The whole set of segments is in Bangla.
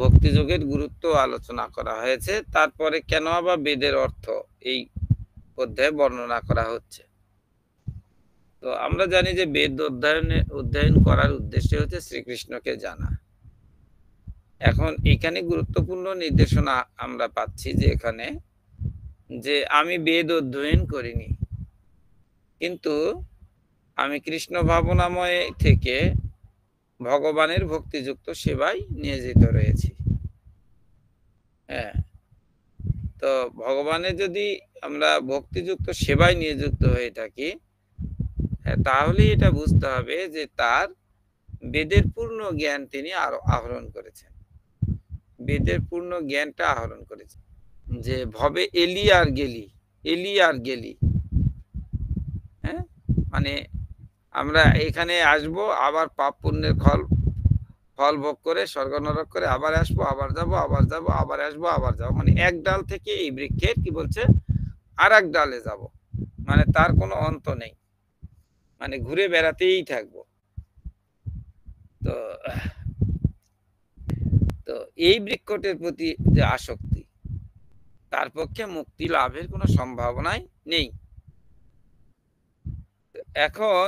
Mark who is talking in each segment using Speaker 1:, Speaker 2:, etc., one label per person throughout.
Speaker 1: ভক্তিযোগের গুরুত্ব আলোচনা করা হয়েছে। তারপরে কেন আবার বেদের অর্থ এই অধ্যায়ে বর্ণনা করা হচ্ছে। তো আমরা জানি যে বেদ অধ্যয়ন করার উদ্দেশ্য হচ্ছে শ্রীকৃষ্ণকে জানা। এখন এখানে গুরুত্বপূর্ণ নির্দেশনা আমরা পাচ্ছি যে এখানে যে আমি বেদ অধ্যয়ন করিনি, কিন্তু আমি কৃষ্ণ ভাবনাময় থেকে ভগবানের ভক্তিযুক্ত সেবায় নিয়োজিত রয়েছি। হ্যাঁ, তো ভগবানের যদি আমরা ভক্তিযুক্ত সেবায় নিয়োজিত হয়ে থাকি, তাহলে এটা বুঝতে হবে যে তার বেদের পূর্ণ জ্ঞান তিনি আহরণ করেছেন। বেদের পূর্ণ জ্ঞানটা আহরণ করেছেন। যে ভবে এলি আর গেলি, এলি আর গেলি। হ্যাঁ, মানে আমরা এখানে আসব, আবার পাপ পুণ্যের ফল ভোগ করে স্বর্গ নরক করে আবার আসবো, আবার যাব, আবার যাব, আবার আসবো, আবার যাব। মানে এক ডাল থেকে এই বৃক্ষের কি বলছে আর এক ডালে যাব, মানে তার কোনো অন্ত নেই, মানে ঘুরে বেড়াতেই থাকবো। তো তো এই বৃক্ষটির প্রতি যে আসক্তি, তার পক্ষে মুক্তি লাভের কোনো সম্ভাবনাই নেই। এখন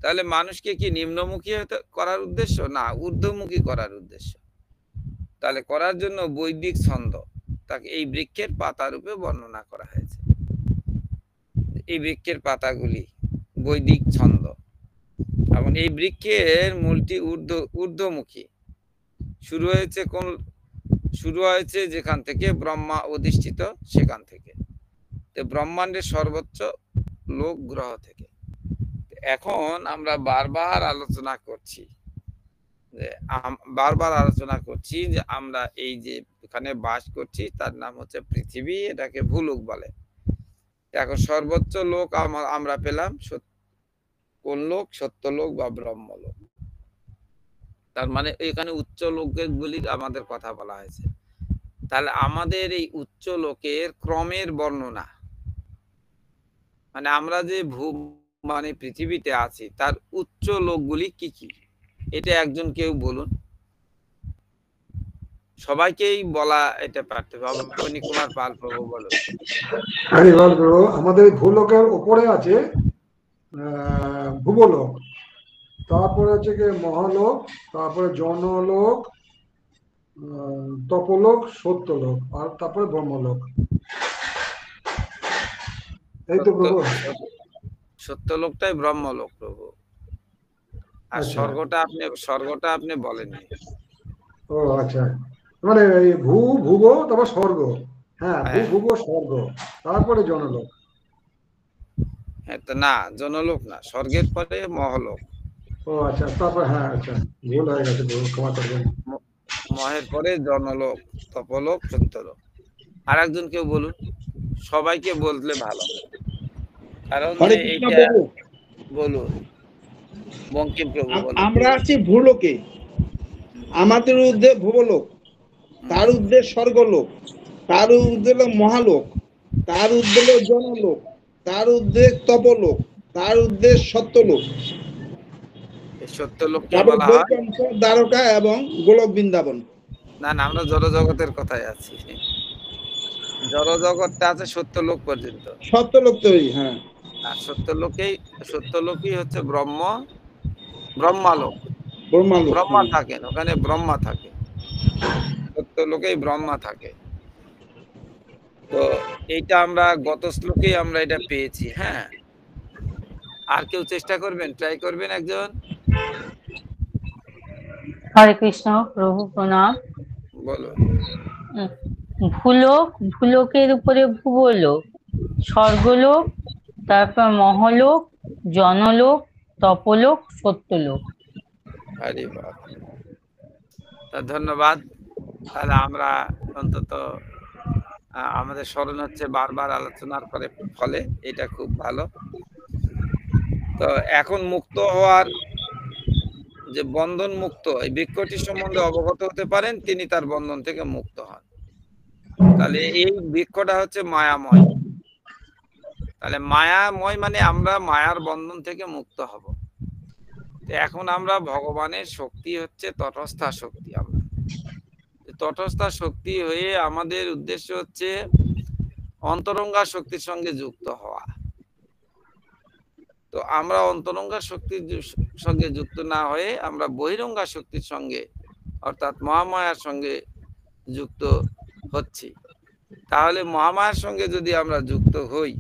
Speaker 1: তাহলে মানুষকে কি নিম্নমুখী করার উদ্দেশ্য, না ঊর্ধ্বমুখী করার উদ্দেশ্য? তাহলে করার জন্য বৈদিক ছন্দ তাকে এই বৃক্ষের পাতা রূপে বর্ণনা করা হয়েছে। এই বৃক্ষের পাতাগুলি বৈদিক ছন্দ, এবং এই বৃক্ষের মূলটি ঊর্ধ্বমুখী। শুরু হয়েছে যেখান থেকে ব্রহ্মা অধিষ্ঠিত, সেখান থেকে, ব্রহ্মাণ্ডের সর্বোচ্চ লোক গ্রহ থেকে। এখন আমরা বারবার আলোচনা করছি যে আমরা এই যে এখানে বাস করছি তার নাম হচ্ছে পৃথিবী, এটাকে ভূলোক বলে। এখন সর্বোচ্চ লোক আমরা পেলাম কোন লোক? সত্যলোক বা ব্রহ্মলোক। তার মানে এখানে উচ্চ লোকের গুলি আমাদের কথা বলা হয়েছে। তাহলে আমাদের এই উচ্চ লোকের ক্রমের বর্ণনা, মানে আমরা যে মানে পৃথিবীতে আছি তার উচ্চ লোকগুলি কি কি, এটা একজন কেউ বলুন। সবাইকেই বলা এটা পারতে হবে। অবনী কুমার পাল প্রভু বলুন।
Speaker 2: আরে বল প্রভু, আমাদের ভূলোকের উপরে আছে ভূবলোক, তারপরে হচ্ছে কি মহালোক, তারপরে জনলোক, তপলোক, সত্যলোক, আর তারপরে ব্রহ্মলোক। এই তো প্রভু।
Speaker 1: সত্যলোকটাই ব্রহ্মলোক প্রভু, আর স্বর্গটা আপনি বলেননি।
Speaker 2: ও আচ্ছা, মানে এই ভুব তারপর স্বর্গ। হ্যাঁ, ভুব স্বর্গ, তারপরে জনলোক।
Speaker 1: হ্যাঁ, তো না, জনলোক না, স্বর্গের পরে মহলোক।
Speaker 2: ও আচ্ছা, তারপর হ্যাঁ, আচ্ছা ভুল হয়ে গেছে, ক্ষমা করবেন।
Speaker 1: মহের পরে জনলোক, তপলোক, সত্যলোক। আর একজন কেউ বলুন, সবাইকে বললে ভালো, কারণ এইটা বলুন। বঙ্কিম প্রভু বলুন।
Speaker 3: আমরা আছি ভূলোকে, আমাদের ঊর্ধ্বে ভূবলোক, তার ঊর্ধ্বে স্বর্গলোক, তার ঊর্ধ্বে মহালোক, তার ঊর্ধ্বে জনলোক, তার ঊর্ধ্বে তপলোক, তার ঊর্ধ্বে সত্যলোক।
Speaker 1: সত্যলোককে বলা হয়
Speaker 3: দ্বারকা এবং গোলক বৃন্দাবন।
Speaker 1: না না, আমরা জড়জগতের কথাই আছি। জড়জগৎটা আছে সত্যলোক পর্যন্ত।
Speaker 3: সত্যলোক তৈরি, হ্যাঁ।
Speaker 1: আর সত্যলোকই হচ্ছে ব্রহ্মালোক। ব্রহ্মা থাকেন ওখানে, ব্রহ্মা থাকে সত্যলোকেই, ব্রহ্মা থাকে। তো এইটা আমরা গত শ্লোকেই আমরা এটা পেয়েছি। হ্যাঁ, আর কেউ চেষ্টা করবেন, ট্রাই করবেন একজন।
Speaker 4: হরে কৃষ্ণ প্রভু, প্রণাম।
Speaker 1: বলো।
Speaker 4: ভূলোকের উপরে ভূবলোক, স্বর্গলোক, তারপর মহলোক, জনলোক, তপলোক, সত্যলোক।
Speaker 1: আরে বাবা, ধন্যবাদ। তাহলে আমরা অন্তত আমাদের স্মরণ হচ্ছে বারবার আলোচনার ফলে, এটা খুব ভালো। তো এখন মুক্ত হওয়ার যে বন্ধন মুক্ত, এই বৃক্ষটি সম্বন্ধে অবগত হতে পারেন, তিনি তার বন্ধন থেকে মুক্ত হন। তাহলে এই বৃক্ষটা হচ্ছে মায়াময়। তাহলে মায়াময় মানে আমরা মায়ার বন্ধন থেকে মুক্ত হব। এখন আমরা ভগবানের শক্তি হচ্ছে তটস্থা শক্তি। আমরা তটস্থা শক্তি হয়ে আমাদের উদ্দেশ্য হচ্ছে অন্তরঙ্গা শক্তির সঙ্গে যুক্ত হওয়া। তো আমরা অন্তরঙ্গা শক্তির সঙ্গে যুক্ত না হয়ে আমরা বহিরঙ্গা শক্তির সঙ্গে অর্থাৎ মহামায়ার সঙ্গে যুক্ত হচ্ছি। তাহলে মহামায়ার সঙ্গে যদি আমরা যুক্ত হই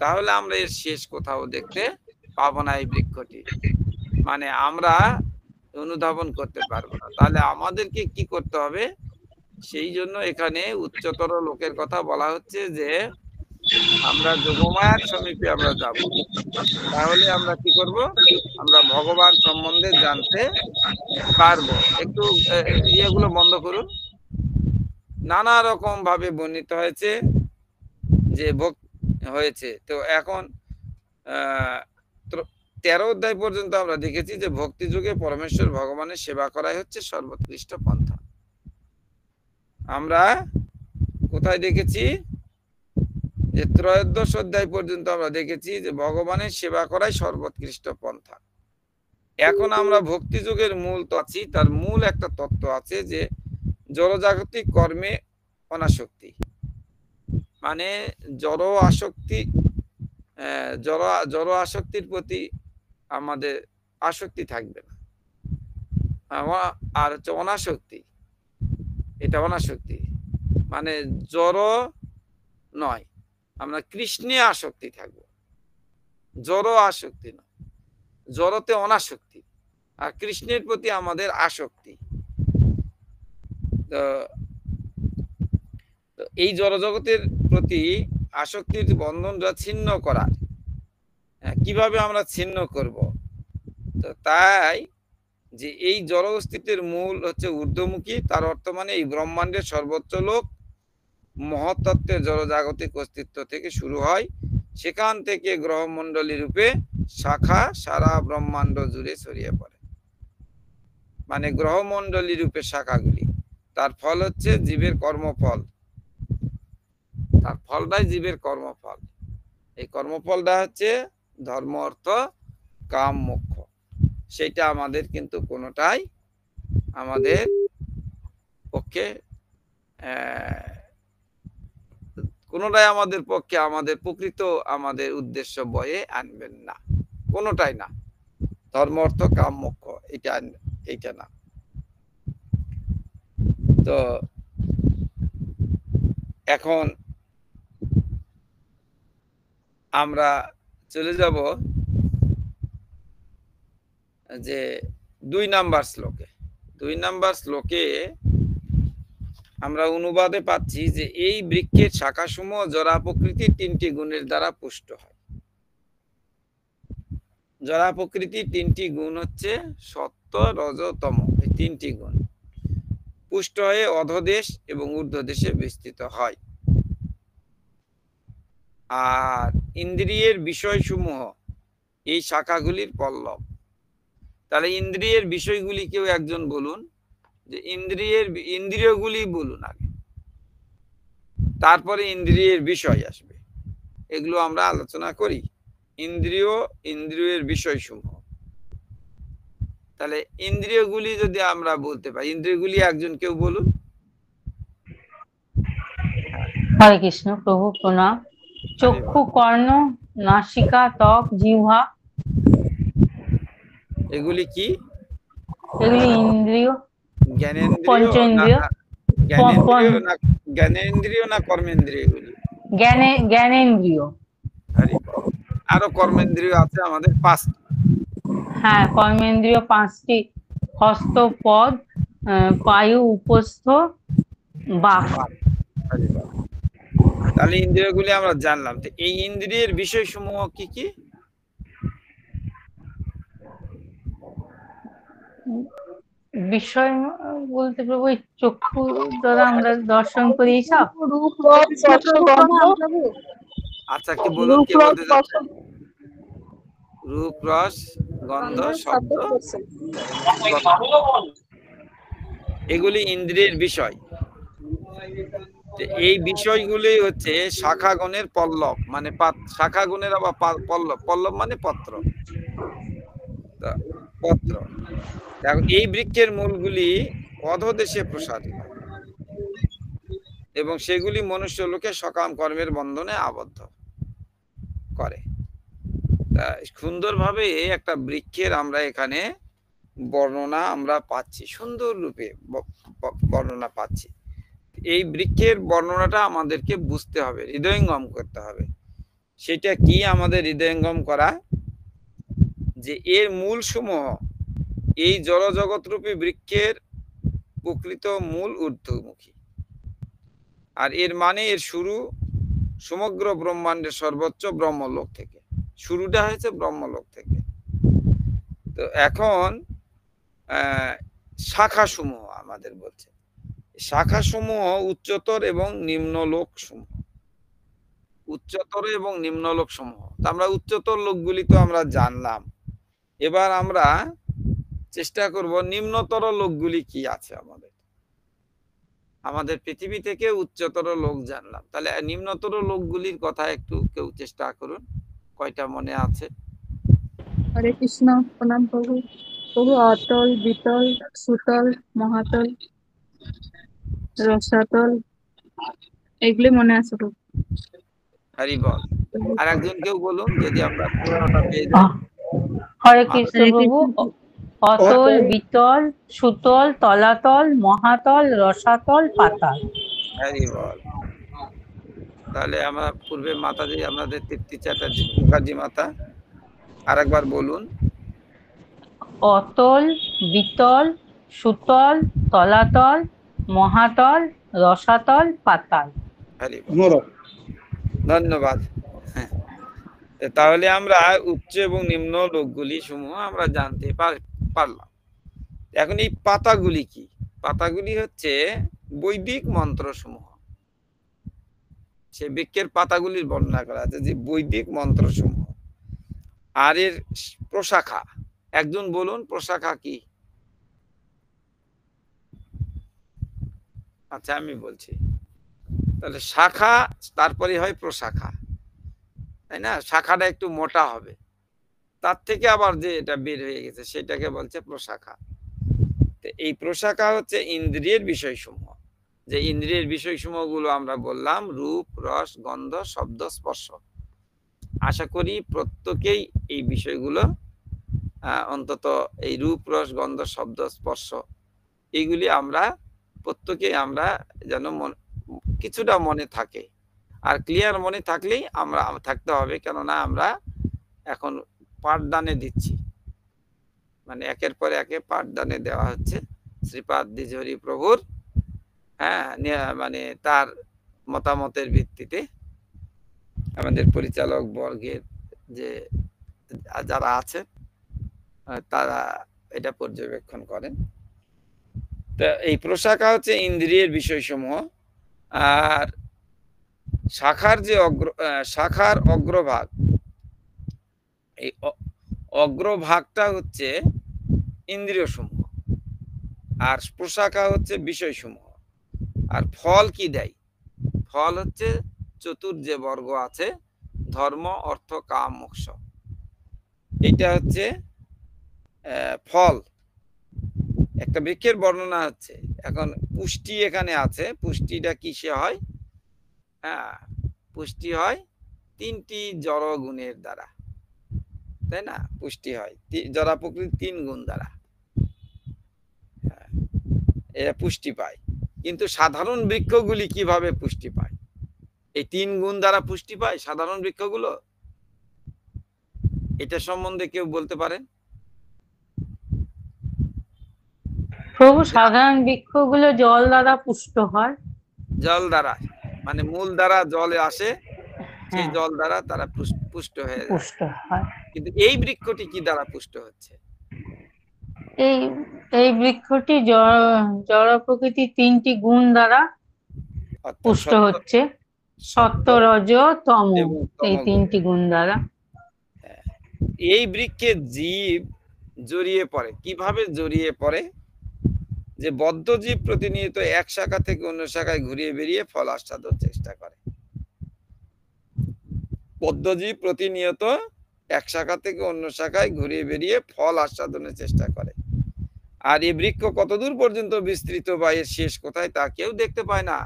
Speaker 1: তাহলে আমরা এর শেষ কোথাও দেখতে পাবো না এই বৃক্ষটি, মানে আমরা অনুধাবন করতে পারবো না। তাহলে আমাদেরকে কি করতে হবে? সেই জন্য এখানে উচ্চতর লোকের কথা বলা হচ্ছে যে আমরা যোগমায়ার সমীপে আমরা যাব, তাহলে আমরা কি করব? আমরা ভগবান সম্বন্ধে জানতে পারবো। একটু ইয়েগুলো বন্ধ করুন। নানা রকম ভাবে বর্ণিত হয়েছে যে হয়েছে। তো এখন 13 অধ্যায় পর্যন্ত আমরা দেখেছি যে ভক্তি যুগে পরমেশ্বর ভগবানের সেবা করাই হচ্ছে সর্বোৎকৃষ্ট পন্থা। আমরা কোথায় দেখেছি? যে 13 অধ্যায় পর্যন্ত আমরা দেখেছি যে ভগবানের সেবা করাই সর্বোৎকৃষ্ট পন্থা। এখন আমরা ভক্তি যুগের মূল তো আছি, তার মূল একটা তত্ত্ব আছে যে জড়জাগতিক কর্মে অনাসক্তি, মানে জড় আসক্তি, জড় আসক্তির প্রতি আমাদের আসক্তি থাকবে না। আর হচ্ছে অনাসক্তি, এটা অনাসক্তি মানে জড় নয়, আমরা কৃষ্ণে আসক্তি থাকবো, জড় আসক্তি নয়, জড়তে অনাসক্তি আর কৃষ্ণের প্রতি আমাদের আসক্তি। তো এই জড়জগতের প্রতি আসক্তির বন্ধনটা ছিন্ন করার কিভাবে আমরা ছিন্ন করব? তো তাই যে এই জড় অস্তিত্বের মূল হচ্ছে ঊর্ধ্বমুখী, তার অর্থ মানে এই ব্রহ্মাণ্ডের সর্বোচ্চ লোক মহত্তত্ত্বের জড়জাগতিক অস্তিত্ব থেকে শুরু হয়, সেখান থেকে গ্রহমণ্ডলী রূপে শাখা সারা ব্রহ্মাণ্ড জুড়ে ছড়িয়ে পড়ে, মানে গ্রহমণ্ডলী রূপে শাখাগুলি। তার ফল হচ্ছে জীবের কর্মফল, তার ফলটাই জীবের কর্মফল। এই কর্মফলটা হচ্ছে ধর্ম, অর্থ, কাম, মোক্ষ। সেটা আমাদের কিন্তু কোনোটাই আমাদের পক্ষে আমাদের প্রকৃত আমাদের উদ্দেশ্য বয়ে আনবেন না, কোনোটাই না। ধর্ম, অর্থ, কাম, মোক্ষ এইটা না। তো এখন আমরা চলে যাব যে 2 নাম্বার শ্লোকে। 2 নাম্বার শ্লোকে আমরা অনুবাদে পাচ্ছি যে এই বৃক্ষের শাখাসমূহ জরা প্রকৃতির 3টি গুণের দ্বারা পুষ্ট হয়। জরা প্রকৃতির 3টি গুণ হচ্ছে সত্য, রজ, তম, এই 3টি গুণ পুষ্ট হয়ে অধদেশ এবং ঊর্ধ্বদেশে বিস্তৃত হয়। আর ইন্দ্রিয়ের বিষয়সমূহ এই শাখাগুলির পল্লব। তাহলে ইন্দ্রিয়ের বিষয়গুলি কেউ একজন বলুন, যে ইন্দ্রিয়গুলি বলুন আগে, তারপরে ইন্দ্রিয়ের বিষয় আসবে। এগুলো আমরা আলোচনা করি। ইন্দ্রিয়ের বিষয়সমূহ। তাহলে ইন্দ্রিয়গুলি যদি আমরা বলতে পারি, ইন্দ্রিয়গুলি একজন কেউ বলুন।
Speaker 4: হরে কৃষ্ণ, প্রভু প্রণাম। চক্ষু, কর্ণ, নাসিকা, ত্বক, জিহ্বা।
Speaker 1: এগুলি কি?
Speaker 4: এগুলি ইন্দ্রিয়,
Speaker 1: জ্ঞানেন্দ্রিয়, জ্ঞানেন্দ্রিয় না কর্মেন্দ্রিয়? এগুলি
Speaker 4: জ্ঞানেন্দ্রিয়।
Speaker 1: আরো কর্মেন্দ্রিয় আছে আমাদের 5টি।
Speaker 4: হ্যাঁ, কর্মেন্দ্রিয় 5টি। হস্ত, পদ, পায়ু, উপস্থ, বাক।
Speaker 1: তাহলে ইন্দ্রিয়গুলি আমরা জানলাম। তো এই ইন্দ্রিয়ের বিষয়সমূহ কি কি?
Speaker 4: বিষয় বলতে প্রভু চক্ষু দ্বারা আমরা দর্শন করি সব।
Speaker 1: আচ্ছা, কি বলুন, কে বলতে চাচ্ছেন? রূপ, রস, গন্ধ, শব্দ, এগুলি ইন্দ্রিয়ের বিষয়। এই বিষয়গুলি হচ্ছে শাখাগণের পল্লব, মানে শাখাগণের আবার পল্লব। পল্লব মানে পত্র। এই বৃক্ষের মূলগুলি অধদেশে প্রসারিত। এবং সেগুলি মনুষ্য লোকে সকাম কর্মের বন্ধনে আবদ্ধ করে। তা সুন্দরভাবে একটা বৃক্ষের আমরা এখানে বর্ণনা আমরা পাচ্ছি, সুন্দর রূপে বর্ণনা পাচ্ছি। এই বৃক্ষের বর্ণনাটা আমাদেরকে বুঝতে হবে, হৃদয়ঙ্গম করতে হবে। সেটা কি আমাদের হৃদয়ঙ্গম করা? যে এর মূল সমূহ এই জড়জগৎরূপী বৃক্ষের প্রকৃত মূল ঊর্ধ্বমুখী, আর এর মানে এর শুরু সমগ্র ব্রহ্মাণ্ডের সর্বোচ্চ ব্রহ্মলোক থেকে। শুরুটা হয়েছে ব্রহ্মলোক থেকে। তো এখন শাখা সমূহ আমাদের বলছে, শাখা সমূহ উচ্চতর এবং নিম্নলোক সমূহ, উচ্চতর এবং নিম্নলোক সমূহ। আমরা উচ্চতর লোকগুলি তো আমরা জানলাম, এবার আমরা চেষ্টা করব নিম্নতর লোকগুলি কি আছে আমাদের। আমাদের পৃথিবী থেকে উচ্চতর লোক জানলাম, তাহলে নিম্নতর লোকগুলির কথা একটু কেউ চেষ্টা করুন, কয়টা মনে আছে?
Speaker 5: হরে কৃষ্ণ, প্রণাম প্রভু। প্রভু অতল, বিতল, সুতল, মহাতল, রসাতল, এগুলি মনে আছে প্রভু।
Speaker 1: হরি বল। আর একজন কেউ বলুন, যদি আমরা পুরোনোটা পেয়ে যাই।
Speaker 4: হরে কৃষ্ণ প্রভু। অতল, বিতল, সুতল, তলাতল, মহাতল, রসাতল, পাতাল।
Speaker 1: হরি বল। তাহলে আমরা পূর্বে মাতাজি, আমাদের তৃপ্তি চ্যাটার্জি মুখার্জি মাতা, আরেকবার বলুন।
Speaker 4: অতল, বিতল, সুতল, তলাতল, মহাতল, রসাতল, পাতাল।
Speaker 1: হরি বল। ধন্যবাদ। তাহলে আমরা উচ্চ এবং নিম্ন লোকগুলি সমূহ আমরা জানতে পারলাম। এখন এই পাতাগুলি কি? পাতাগুলি হচ্ছে বৈদিক মন্ত্র সমূহ। সে বৃক্ষের পাতাগুলির বর্ণনা করা আছে যে বৈদিক মন্ত্র সমূহ। আর এর প্রশাখা, একজন বলুন প্রশাখা কি? আচ্ছা আমি বলছি। তাহলে শাখা, তারপরে হয় প্রশাখা, তাই না? শাখাটা একটু মোটা হবে, তার থেকে আবার যে এটা বের হয়ে গেছে সেটাকে বলছে প্রশাখা। তো এই প্রশাখা হচ্ছে ইন্দ্রিয়ের বিষয়সমূহ। যে ইন্দ্রিয়ের বিষয়সমূহ গুলো আমরা বললাম রূপ, রস, গন্ধ, শব্দ, স্পর্শ। আশা করি প্রত্যেকেই এই বিষয়গুলো অন্তত এই রূপ, রস, গন্ধ, শব্দ, স্পর্শ এইগুলি আমরা প্রত্যেকেই আমরা যেন কিছুটা মনে থাকে। আর ক্লিয়ার মনে থাকলেই আমরা থাকতে হবে, কেননা আমরা এখন পাঠদানে দিচ্ছি, মানে একের পর একে পাঠদানে দেওয়া হচ্ছে শ্রীপাদ দ্বিজহরি প্রভুর, হ্যাঁ, মানে তার মতামতের ভিত্তিতে আমাদের পরিচালক বর্গের যে যারা আছেন তারা এটা পর্যবেক্ষণ করেন। তো এই প্রশাখা হচ্ছে ইন্দ্রিয়ের বিষয়সমূহ। আর শাখার যে শাখার অগ্রভাগ, এই অগ্রভাগটা হচ্ছে ইন্দ্রিয় সমূহ, আর প্রশাখা হচ্ছে বিষয় সমূহ। আর ফল কি দেয়? ফল হচ্ছে চতুর যে বর্গ আছে, ধর্ম, অর্থ, কাম, মোক্ষ। এটা হচ্ছে ফল। একটা বৃক্ষের বর্ণনা হচ্ছে। এখন পুষ্টি এখানে আছে, পুষ্টিটা কিসে হয়? হ্যাঁ, পুষ্টি হয় তিনটি জড় গুণের দ্বারা, তাই না? পুষ্টি হয় জড়া প্রকৃতি 3 গুণ দ্বারা, এরা পুষ্টি পায়। কিন্তু সাধারণ বৃক্ষগুলি কিভাবে পুষ্টি পায়? এই 3 গুণ দ্বারা পুষ্টি পায় সাধারণ বৃক্ষগুলো? এটা সম্বন্ধে কেউ বলতে পারেন?
Speaker 4: প্রভু, সাধারণ বৃক্ষগুলো জল দ্বারা পুষ্ট হয়।
Speaker 1: জল দ্বারা, মানে মূল দ্বারা জলে আসে, সেই জল দ্বারা তারা পুষ্ট হয়ে যায়। কিন্তু এই বৃক্ষটি কি দ্বারা পুষ্ট হচ্ছে?
Speaker 4: এই বৃক্ষটি জড় প্রকৃতি 3টি গুণ দ্বারা পুষ্ট হচ্ছে, সত্য, রজ, তম, এই 3টি গুণ দ্বারা।
Speaker 1: এই বৃক্ষে জীব জড়িয়ে পড়ে। কিভাবে জড়িয়ে পড়ে? যে বদ্ধ জীব প্রতিনিয়ত এক শাখা থেকে অন্য শাখায় ঘুরিয়ে বেরিয়ে ফল আস্বাদন চেষ্টা করে। বদ্ধ জীব প্রতিনিয়ত এক শাখা থেকে অন্য শাখায় ঘুরিয়ে বেরিয়ে ফল আস্বাদনের চেষ্টা করে। আর এই বৃক্ষ কতদূর পর্যন্ত বিস্তৃত বা এর শেষ কোথায় তা কেউ দেখতে পায় না।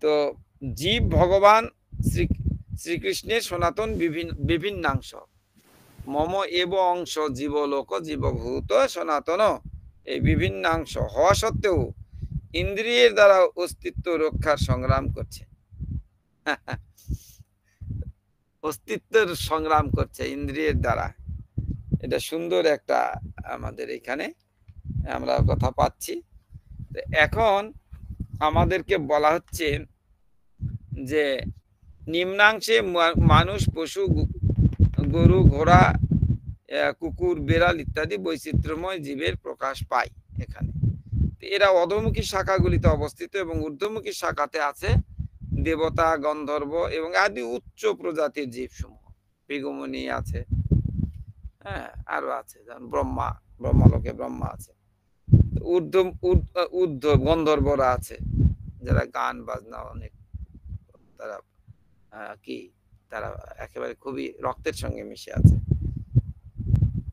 Speaker 1: তো জীব ভগবান শ্রীকৃষ্ণের সনাতন বিভিন্নাংশ, মম এব অংশ জীবলোক জীবভূত সনাতন, এই বিভিন্নাংশ হওয়া সত্ত্বেও ইন্দ্রিয়ের দ্বারা অস্তিত্ব রক্ষার সংগ্রাম করছে। অস্তিত্বের সংগ্রাম করছে ইন্দ্রিয়ের দ্বারা। এটা সুন্দর একটা আমাদের এখানে আমরা কথা পাচ্ছি। এখন আমাদেরকে বলা হচ্ছে যে নিম্নাংশে মানুষ, পশু, গরু, ঘোড়া, কুকুর, বেড়াল ইত্যাদি বৈচিত্র্যময় জীবের প্রকাশ পায় এখানে। এরা অধোমুখী শাখাগুলিতে অবস্থিত এবং ঊর্ধ্বমুখী শাখাতে আছে দেবতা, গন্ধর্ব এবং আদি উচ্চ প্রজাতির জীবসমূহ। ভৃগুমুনি আছে, হ্যাঁ, আরো আছে, যেমন ব্রহ্মালোকে ব্রহ্মা আছে। ঊর্ধ্ব গন্ধর্বরা আছে, যারা গান বাজনা অনেক, তারা তারা একেবারে খুবই রক্তের সঙ্গে মিশে আছে।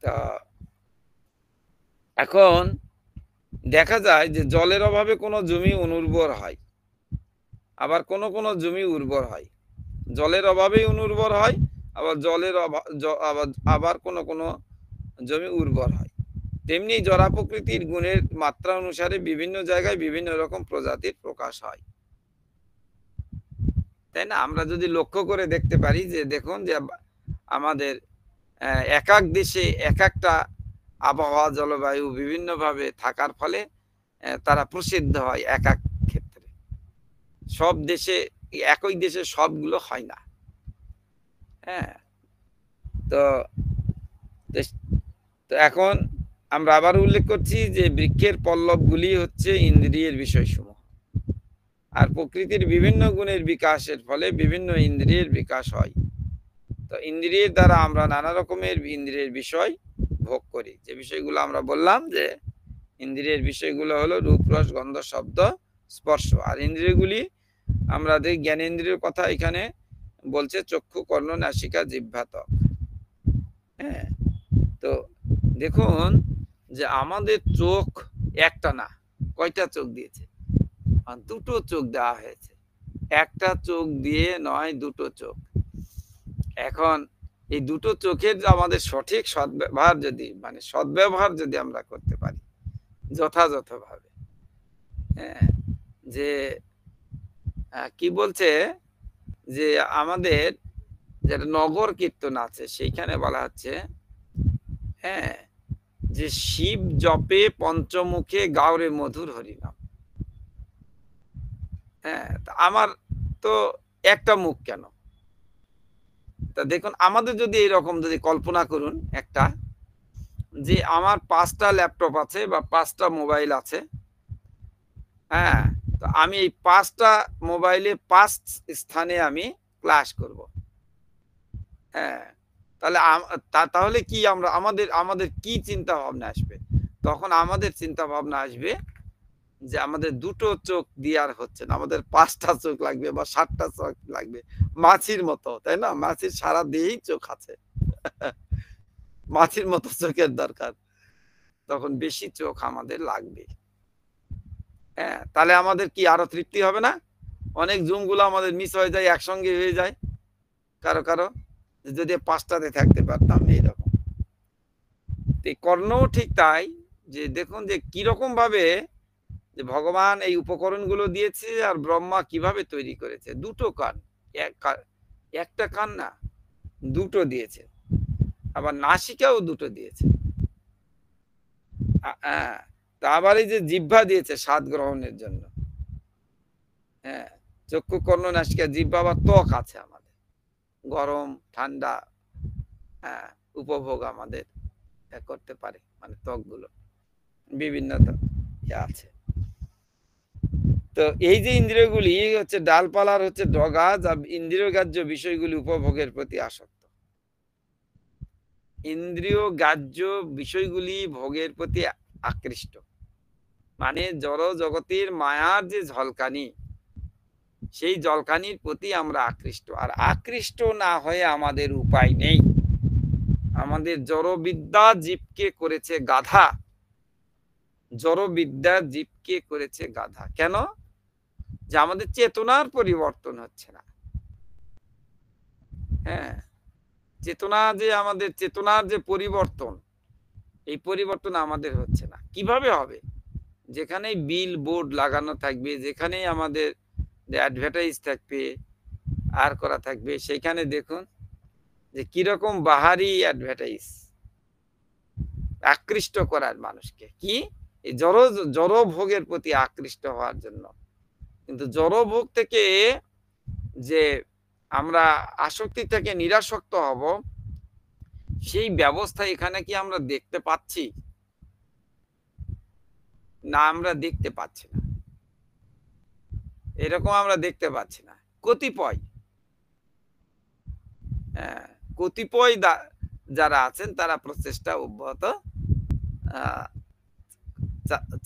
Speaker 1: তা এখন দেখা যায় যে জলের অভাবে কোনো জমি অনুর্বর হয়, আবার কোন কোন জমি উর্বর হয়। জলের অভাবেই অনুর্বর হয়, আবার আবার কোন কোন জমি উর্বর হয়। তেমনি জরা প্রকৃতির গুণের মাত্রা অনুসারে বিভিন্ন জায়গায় বিভিন্ন রকম প্রজাতির প্রকাশ হয়, তাই না? আমরা যদি লক্ষ্য করে দেখতে পারি যে দেখুন যে আমাদের এক এক দেশে এক একটা আবহাওয়া, জলবায়ু বিভিন্নভাবে থাকার ফলে তারা প্রসিদ্ধ হয় এক এক ক্ষেত্রে। সব দেশে, একই দেশে সবগুলো হয় না। হ্যাঁ, তো এখন আমরা আবার উল্লেখ করছি যে বৃক্ষের পল্লবগুলি হচ্ছে ইন্দ্রিয়ের বিষয়সমূহ, আর প্রকৃতির বিভিন্ন গুণের বিকাশের ফলে বিভিন্ন ইন্দ্রিয়ের বিকাশ হয়। তো ইন্দ্রিয়ের দ্বারা আমরা নানা রকমের ইন্দ্রিয়ের বিষয় ভোগ করি। যে বিষয়গুলো আমরা বললাম যে ইন্দ্রিয়ের বিষয়গুলো হলো রূপ, রস, গন্ধ, শব্দ, স্পর্শ। আর ইন্দ্রিয়গুলি আমাদের জ্ঞানেন্দ্রিয়ের কথা এখানে বলছে চক্ষু, কর্ণ, নাসিকা, জিহ্বা, ত্বক। হ্যাঁ, তো দেখুন যে আমাদের চোখ একটা না, কয়টা চোখ দিয়েছে? দুটো চোখ দেওয়া হয়েছে। একটা চোখ দিয়ে নয়, দুটো চোখ। এখন এই দুটো চোখের আমাদের সঠিক সদ্ব্যবহার যদি আমরা করতে পারি যথাযথভাবে, হ্যাঁ, যে কি বলছে যে আমাদের যেটা নগর কীর্তন আছে সেইখানে বলা হচ্ছে, হ্যাঁ, যে শিব জপে পঞ্চমুখে গাওরে মধুর হরিনাম। হ্যাঁ, আমার তো একটা মুখ কেন? তা দেখুন, আমাদের যদি এইরকম যদি কল্পনা করুন একটা, যে আমার 5টা ল্যাপটপ আছে বা 5টা মোবাইল আছে, হ্যাঁ, তো আমি এই 5টা মোবাইলে 5 স্থানে আমি ক্লাস করব। হ্যাঁ, তাহলে কি আমাদের কি চিন্তা ভাবনা আসবে? তখন আমাদের চিন্তা ভাবনা আসবে যে আমাদের দুটো চোখ দিয়ে আর হচ্ছে না, আমাদের 5টা চোখ লাগবে বা 7টা চোখ লাগবে, মাছির মতো, তাই না? মাছির সারা দেহেই চোখ আছে। মাছির মতো চোখের দরকার, তখন বেশি চোখ আমাদের লাগবে। হ্যাঁ, তাহলে আমাদের কি আরো তৃপ্তি হবে না? অনেক জুমগুলো আমাদের মিস হয়ে যায়, একসঙ্গে হয়ে যায় কারো কারো, যদি 5টাতে থাকতে পারতাম এইরকম। কর্ণও ঠিক তাই, যে দেখুন যে কিরকম ভাবে যে ভগবান এই উপকরণগুলো দিয়েছে, আর ব্রহ্মা কিভাবে তৈরি করেছে। দুটো কান, একটা কান না, দুটো দিয়েছে। আবার নাসিকাও দুটো দিয়েছে। আবার এই যে জিহ্বা দিয়েছে স্বাদ গ্রহণের জন্য। হ্যাঁ, চক্ষু, কর্ণ, নাসিকা, জিহ্বা, আবার ত্বক আছে আমাদের, গরম ঠান্ডা, হ্যাঁ, উপভোগ আমাদের করতে পারে, মানে ত্বকগুলো বিভিন্নতা আছে। তো এই যে ইন্দ্রিয়গুলি হচ্ছে ডালপালার হচ্ছে ডগা, যা ইন্দ্রিয় গ্রাহ্য বিষয়গুলি উপভোগের প্রতি আসক্ত। ইন্দ্রিয় গ্রাহ্য বিষয়গুলি ভোগের প্রতি আকৃষ্ট, মানে জড় জগতের মায়ার যে ঝলকানি, সেই ঝলকানির প্রতি আমরা আকৃষ্ট। আর আকৃষ্ট না হয়ে আমাদের উপায় নেই। আমাদের জড়বিদ্যা জীবকে করেছে গাধা। জড়বিদ্যা জীবকে করেছে গাধা। কেন? যে আমাদের চেতনার পরিবর্তন হচ্ছে না। হ্যাঁ, চেতনা যে আমাদের চেতনার যে পরিবর্তন, এই পরিবর্তন আমাদের হচ্ছে না। কিভাবে হবে? যেখানেই বিল বোর্ড লাগানো থাকবে, যেখানেই আমাদের অ্যাডভার্টাইজ থাকবে আর করা থাকবে, সেখানে দেখুন যে কিরকম বাহারি অ্যাডভার্টাইজ, আকৃষ্ট করার মানুষকে, কি এই জড় ভোগের প্রতি আকৃষ্ট হওয়ার জন্য। কিন্তু জড় ভোগ থেকে যে আমরা আসক্তি থেকে নিরাসক্ত হব, সেই ব্যবস্থা এখানে কি আমরা দেখতে পাচ্ছি? না, আমরা দেখতে পাচ্ছি না। এরকম আমরা দেখতে পাচ্ছি না। কতিপয় যারা আছেন তারা প্রচেষ্টা অব্যাহত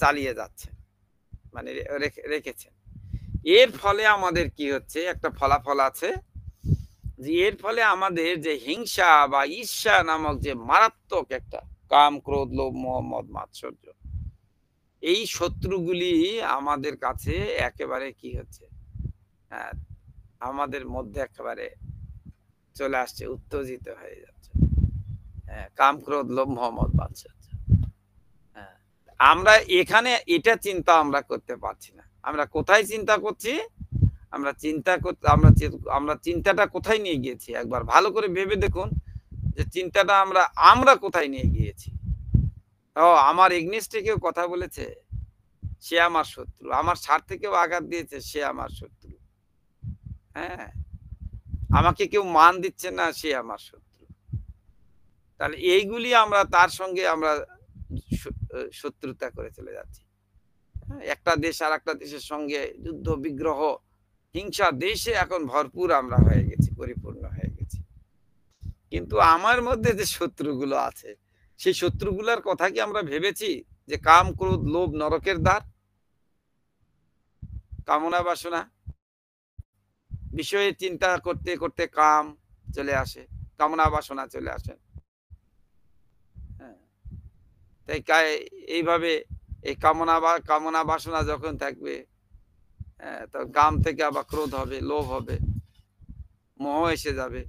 Speaker 1: চালিয়ে যাচ্ছেন, মানে রেখেছেন। এর ফলে আমাদের কি হচ্ছে, একটা ফলাফল আছে যে এর ফলে আমাদের যে হিংসা বা ঈর্ষা নামক যে মারাত্মক একটা কাম, ক্রোধ, লোভ, মোহ, মদ, মাৎসর্য, এই শত্রুগুলি আমাদের কাছে একেবারে কি হচ্ছে, আমাদের মধ্যে একেবারে চলে আসছে, উত্তেজিত হয়ে যাচ্ছে। কাম, ক্রোধ, লোভ, মোহ, মদ, মাৎসর্য। আমরা এখানে এটা চিন্তা আমরা করতে পারছি না। আমরা কোথায় চিন্তা করছি? আমরা চিন্তাটা কোথায় নিয়ে গিয়েছি? একবার ভালো করে ভেবে দেখুন যে চিন্তাটা আমরা কোথায় নিয়ে গিয়েছি। আমার এগনেস্টে কেউ কথা বলেছে, সে আমার শত্রু। আমার স্বার্থে কেউ আঘাত দিয়েছে, সে আমার শত্রু। হ্যাঁ, আমাকে কেউ মান দিচ্ছে না, সে আমার শত্রু। তাহলে এইগুলি আমরা তার সঙ্গে আমরা শত্রুতা করে চলে যাচ্ছি। একটা দেশ আর একটা দেশের সঙ্গে যুদ্ধ, বিগ্রহ, হিংসা দেশে এখন ভরপুর আমরা হয়ে গেছি, পরিপূর্ণ হয়ে গেছি। কিন্তু আমার মধ্যে যে শত্রুগুলো আছে, সেই শত্রুগুলোর কথা কি আমরা ভেবেছি? যে কাম, ক্রোধ, লোভ নরকের দ্বার, কামনা বাসনা, বিষয়ে চিন্তা করতে করতে কাম চলে আসে, কামনা বাসনা চলে আসে। তাই এইভাবে এই কামনা বাসনা যখন থাকবে, তখন কাম থেকে আবার ক্রোধ হবে, লোভ হবে, মোহ এসে যাবে,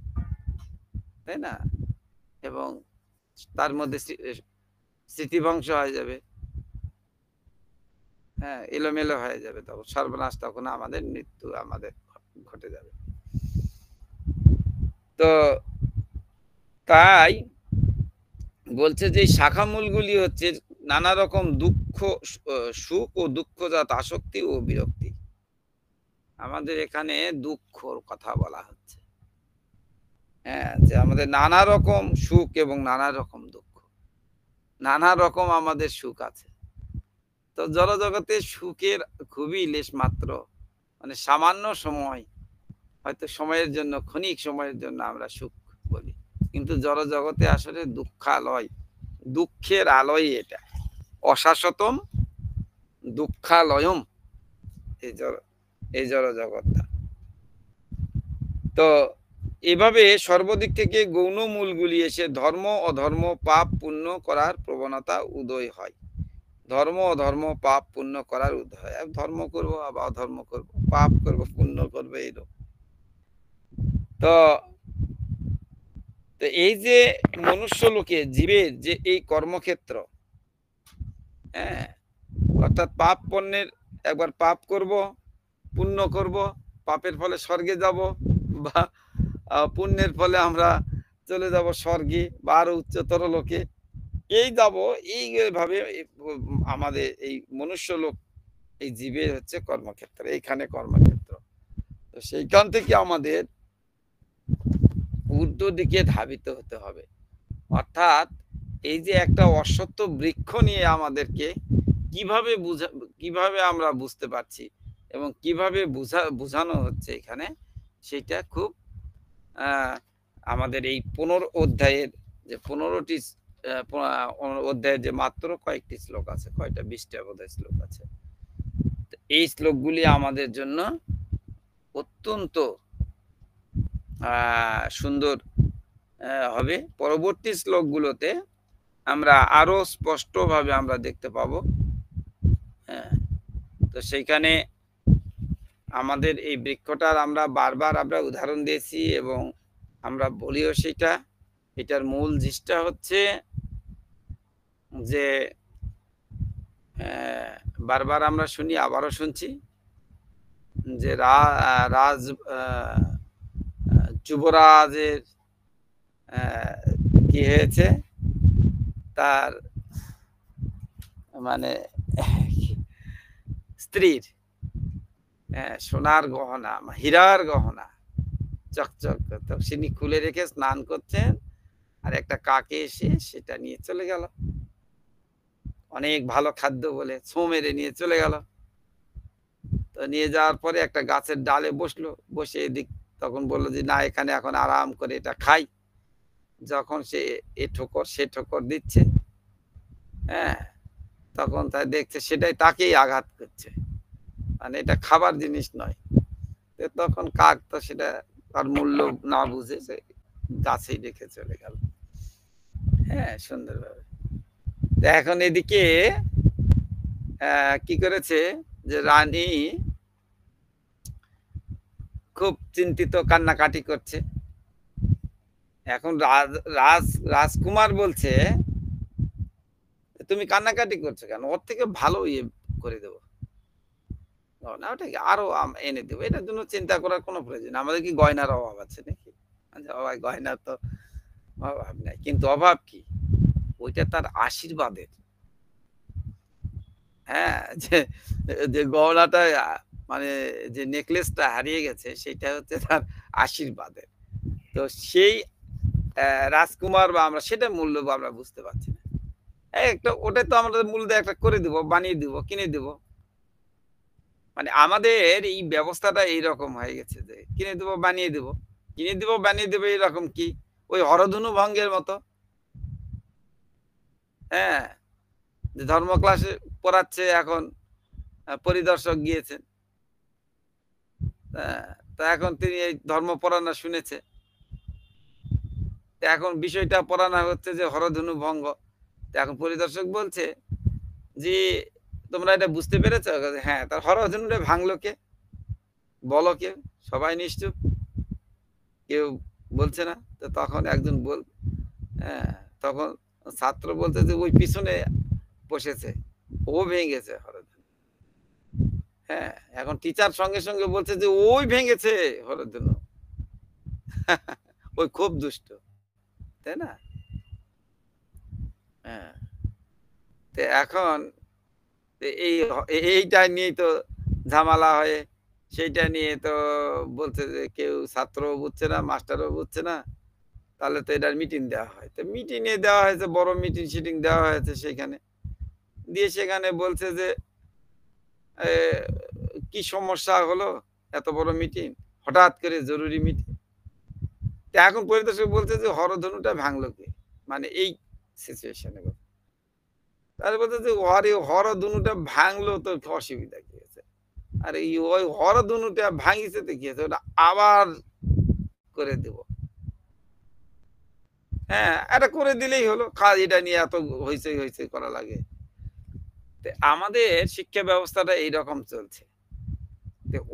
Speaker 1: তাই না? এবং তার মধ্যে স্মৃতিভংস হয়ে যাবে। এলোমেলো হয়ে যাবে, তখন সর্বনাশ, তখন আমাদের মৃত্যু আমাদের ঘটে যাবে। তো তাই বলছে যে শাখামূলগুলি হচ্ছে নানা রকম দুঃখ, সুখ ও দুঃখজাত আসক্তি ও বিরক্তি। আমাদের এখানে দুঃখর কথা বলা হচ্ছে। যে আমাদের নানা রকম সুখ এবং নানা রকম দুঃখ, নানা রকম আমাদের সুখ আছে। তো জড়জগতে সুখের খুবই লেশ মাত্র, মানে সামান্য সময়, হয়তো সময়ের জন্য, ক্ষণিক সময়ের জন্য আমরা সুখ বলি, কিন্তু জড়জগতে আসলে দুঃখালয়, দুঃখের আলয় এটা। অশাশ্বতম দুঃখালয়ম এই জড়জগৎটা। তো এভাবে সর্বদিক থেকে গৌণ মূলগুলি এসে ধর্ম অধর্ম, পাপ পুণ্য করার প্রবণতা উদয় হয়। ধর্ম অধর্ম, পাপ পুণ্য করার উদয় হয়। ধর্ম করবো, আবার অধর্ম করবো, পাপ করবো, পুণ্য করবো, এইরকম। তো এই যে মনুষ্য লোকে জীবের যে এই কর্মক্ষেত্র, অর্থাৎ পাপ পুণ্যের, একবার পাপ করব, পুণ্য করব, পাপের ফলে স্বর্গে যাব, বা পুণ্যের ফলে আমরা চলে যাব স্বর্গে বা আরো উচ্চতর লোকে, এই যাব। এইভাবে আমাদের এই মনুষ্য লোক, এই জীবের হচ্ছে কর্মক্ষেত্র, এইখানে কর্মক্ষেত্র। তো সেইখান থেকে আমাদের ঊর্ধ্ব দিকে ধাবিত হতে হবে। অর্থাৎ এই যে একটা অশ্বত্থ বৃক্ষ নিয়ে আমাদেরকে কিভাবে আমরা বুঝতে পারছি এবং কিভাবে বোঝানো হচ্ছে এখানে, সেটা খুব আমাদের এই 15 অধ্যায়ের যে 15টি অধ্যায়ের যে মাত্র কয়েকটি শ্লোক আছে, কয়টা 20টা বোধহয় শ্লোক আছে, এই শ্লোকগুলি আমাদের জন্য অত্যন্ত সুন্দর হবে। পরবর্তী শ্লোকগুলোতে আমরা আরো স্পষ্টভাবে আমরা দেখতে পাবো। তো সেইখানে আমাদের এই বৃক্ষটার আমরা বারবার উদাহরণ দিয়েছি এবং আমরা বলিও সেটা। এটার মূল জিনিসটা হচ্ছে যে বারবার আমরা শুনি, আবারও শুনছি যে যুবরাজের কি হয়েছে, তার মানে স্ত্রীর সোনার গহনা, হীরার গহনা চকচক, তো তিনি খুলে রেখে স্নান করছেন, আর একটা কাকে এসে সেটা নিয়ে চলে গেল। অনেক ভালো খাদ্য বলে ছো মেরে নিয়ে চলে গেল। তো নিয়ে যাওয়ার পরে একটা গাছের ডালে বসলো, বসে এদিক তখন বললো যে না, এখানে এখন আরাম করে এটা খাই। যখন সে এ ঠোকর সে ঠোকর দিচ্ছে, হ্যাঁ, তখন তাই দেখছে সেটাই তাকেই আঘাত করছে, মানে এটা খাবার জিনিস নয়। তখন কাক তো সেটা তার মূল্য না বুঝে সে গাছেই রেখে চলে গেল। হ্যাঁ, সুন্দরভাবে। এখন এদিকে কি করেছে যে রানী খুব চিন্তিত, কান্নাকাটি করছে। এখন রাজকুমার বলছে তুমি কান্নাকাটি করছো কেন, ওর থেকে ভালো ইয়ে করে দেবো না, ওটাকে আরো এনে দেবো, এটার জন্য চিন্তা করার কোনো প্রয়োজন। আমাদের কি গয়নার অভাব আছে নাকি? গয়না তো অভাব নাই, কিন্তু অভাব কি, ওইটা তার আশীর্বাদের। হ্যাঁ, যে গহনাটা মানে যে নেকলেসটা হারিয়ে গেছে সেটা হচ্ছে তার আশীর্বাদের। তো সেই রাজকুমার বা আমরা সেটা মূল্য আমরা বুঝতে পারছি না। একটা ওটা তো আমরা মূল্য একটা করে দিব, বানিয়ে দিব, কিনে দিব। মানে আমাদের এই ব্যবস্থাটা এইরকম হয়ে গেছে যে কিনে দেবো, বানিয়ে দেবো, কিনে দিব, বানিয়ে দেবো, এইরকম কি ওই হরধনু ভঙ্গের মতো। হ্যাঁ, ধর্ম ক্লাসে পড়াচ্ছে এখন পরিদর্শক গিয়েছেন, তা এখন তিনি এই ধর্ম পড়ানো শুনেছে, এখন বিষয়টা পড়ানো হচ্ছে যে হরধনু ভঙ্গ। এখন পরিদর্শক বলছে যে তোমরা এটা বুঝতে পেরেছো? হ্যাঁ। তার হরধনুটা ভাঙলো কে, বলো কে? সবাই নিশ্চুপ, কেউ বলছে না। তো তখন একজন তখন ছাত্র বলছে যে ওই পিছনে বসেছে, ও ভেঙেছে হরধনু। হ্যাঁ, এখন টিচার সঙ্গে সঙ্গে বলছে যে ওই ভেঙেছে হরধনু। ওই খুব দুষ্ট, তাই না? হ্যাঁ, তো এখন এইটা নিয়ে তো ঝামেলা হয়ে, সেইটা নিয়ে তো বলছে যে কেউ ছাত্রও বুঝছে না, মাস্টারও বুঝছে না, তাহলে তো এটার মিটিং দেওয়া হয়। তো মিটিংয়ে দেওয়া হয়েছে, বড় মিটিং দেওয়া হয়েছে, সেখানে দিয়ে সেখানে বলছে যে কি সমস্যা হলো, এত বড় মিটিং, হঠাৎ করে জরুরি মিটিং। এখন পরিদর্শক বলছে যে হরধনুটা ভাঙলো কে, মানে এই সিচুয়েশনে। তাহলে বলছে যে হরধনুটা ভাঙলো তো অসুবিধা কি আছে, আর এই ওই হরধনুটা ভাঙিছে তো কি আছে, ওটা আবার করে দেব। হ্যাঁ, এটা করে দিলেই হলো, কাজ এটা নিয়ে এত হইচই করা লাগে। আমাদের শিক্ষা ব্যবস্থাটা এইরকম চলছে।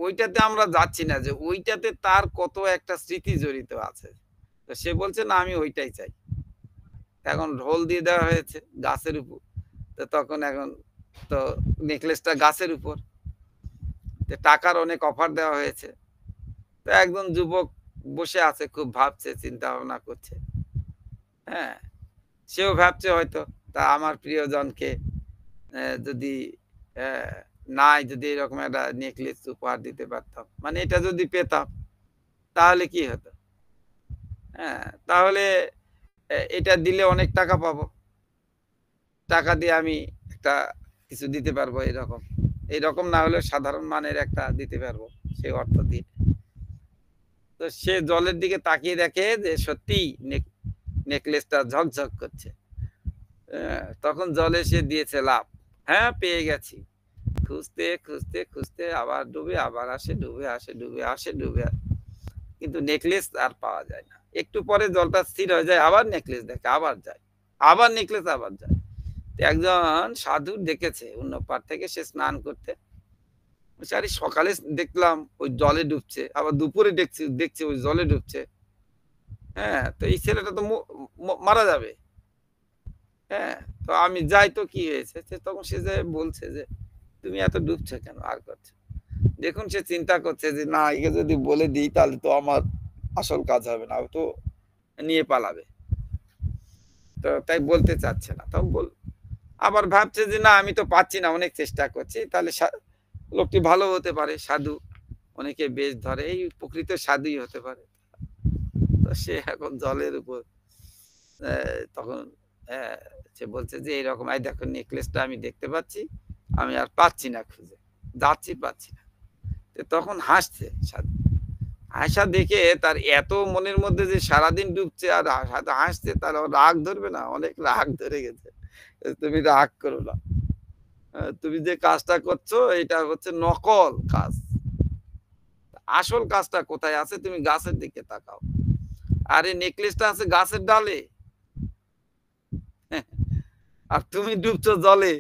Speaker 1: ওইটাতে আমরা যাচ্ছি না যে ওইটাতে তার কত একটা স্মৃতি জড়িত আছে। তো সে বলছে না, আমি ওইটাই চাই। এখন ঢোল দিয়ে দেওয়া হয়েছে গাছের উপর, তো তখন এখন তো নেকলেসটা গাছের উপর, টাকার অনেক অফার দেওয়া হয়েছে। তো একজন যুবক বসে আছে, খুব ভাবছে, চিন্তা ভাবনা করছে। হ্যাঁ, সেও ভাবছে হয়তো তা আমার প্রিয়জনকে যদি নাই, যদি এরকম একটা নেকলেস উপহার দিতে পারতাম, মানে এটা যদি পেতাম তাহলে কি হতো। হ্যাঁ, তাহলে এটা দিলে অনেক টাকা পাবো, টাকা দিয়ে আমি একটা কিছু দিতে পারবো, এইরকম না হলে সাধারণ মানের একটা দিতে পারবো সেই অর্থ দিয়ে। তো সে জলের দিকে তাকিয়ে দেখে যে সত্যি নেকলেসটা ঝকঝক করছে। তখন জলে সে দিয়েছে লাফ, হ্যাঁ পেয়ে গেছি। খুঁজতে খুঁজতে খুঁজতে আবার ডুবে, আবার আসে, ডুবে আসে, ডুবে আসে, ডুবে আসে, কিন্তু নেকলেস আর পাওয়া যায় না। একটু পরে জলটা স্থির হয়ে যায়, আবার নেকলেস দেখে, আবার যায়, আবার নেকলেস, আবার যায়। একজন সাধু দেখেছে অন্য পার থেকে, সে স্নান করতে আরে সকালে দেখলাম ওই জলে ডুবছে, আবার দুপুরে দেখছি ওই জলে ডুবছে। হ্যাঁ, তো এই ছেলেটা তো মারা যাবে। হ্যাঁ, তো আমি যাই, তো কি হয়েছে? তখন সে যে বলছে যে তুমি এত ডুবছো কেন, আর করছো। দেখুন সে চিন্তা করছে যে না, একে যদি বলে দিই তাহলে তো আমার আসল কাজ হবে না, ও তো নিয়ে পালাবে। তো তাই বলতে চাচ্ছে না। তখন আবার ভাবছে যে না, আমি তো পাচ্ছি না, অনেক চেষ্টা করছি, তাহলে লোকটি ভালো হতে পারে, সাধু, অনেকে বেশ ধরে, এই প্রকৃত সাধুই হতে পারে। তো সে এখন জলের উপর তখন সে বলছে যে এইরকম, এই দেখো নেকলেসটা আমি দেখতে পাচ্ছি, আমি আর পাচ্ছি না, খুঁজে যাচ্ছি, পাচ্ছি না। তখন হাসছে সাধু। হাসা দেখে তার এত মনের মধ্যে যে সারাদিন ডুবছে আর হাসছে, তার রাগ ধরবে না? অনেক রাগ ধরে গেছে। তুমি রাগ করো না, তুমি যে কাজটা করছো এটা হচ্ছে নকল কাজ, আসল কাজটা কোথায় আছে? তুমি গাছের দিকে তাকাও। আরে নেকলেসটা আছে গাছের ডালে, আর তুমি ডুবছো জলে,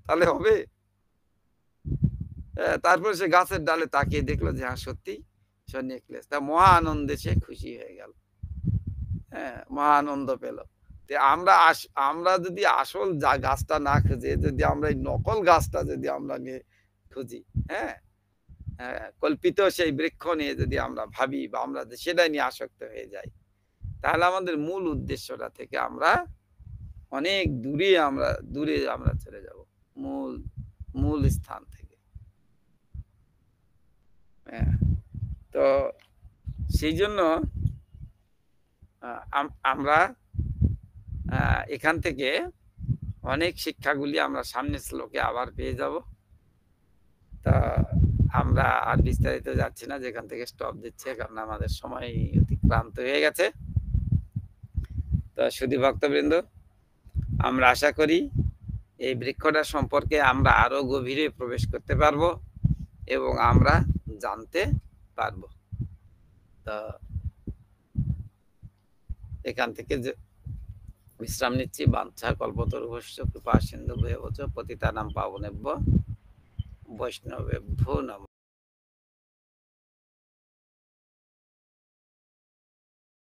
Speaker 1: তাহলে হবে? তারপরে সে গাছের ডালে তাকিয়ে দেখলো যে হ্যাঁ, সত্যি সে নেকলেস। তা মহা আনন্দে সে খুশি হয়ে গেল। হ্যাঁ, মহা আনন্দ পেল। আমরা যদি আসল গাছটা না খুঁজে, যদি আমরা এই নকল গাছটা যদি আমরা নিয়ে খুঁজি, হ্যাঁ, কল্পিত সেই বৃক্ষ নিয়ে যদি আমরা ভাবি বা আমরা সেটাই নিয়ে আসক্ত হয়ে যাই, তাহলে আমাদের মূল উদ্দেশ্যটা থেকে আমরা অনেক দূরে আমরা চলে যাব, মূল স্থান থেকে। হ্যাঁ, তো সেই জন্য আমরা এখান থেকে অনেক শিক্ষাগুলি আমরা সামনের শ্লোকে আবার পেয়ে যাব। তা আমরা আর বিস্তারিত যাচ্ছি না, যেখান থেকে স্টপ দিচ্ছে, কারণ আমাদের সময় অতিক্রান্ত হয়ে গেছে। তো সুধী ভক্তবৃন্দ, আমরা আশা করি এই বৃক্ষটা সম্পর্কে আমরা আরো গভীরে প্রবেশ করতে পারবো এবং আমরা জানতে পারবো। তো এখান থেকে যে বিশ্রাম নিচ্ছি। বাঞ্ছা কল্পতরুভ্যশ্চ কৃপা সিন্ধুভ্যেব চ পতিতানাং পাবনেভ্যো বৈষ্ণবেভ্যো নমঃ।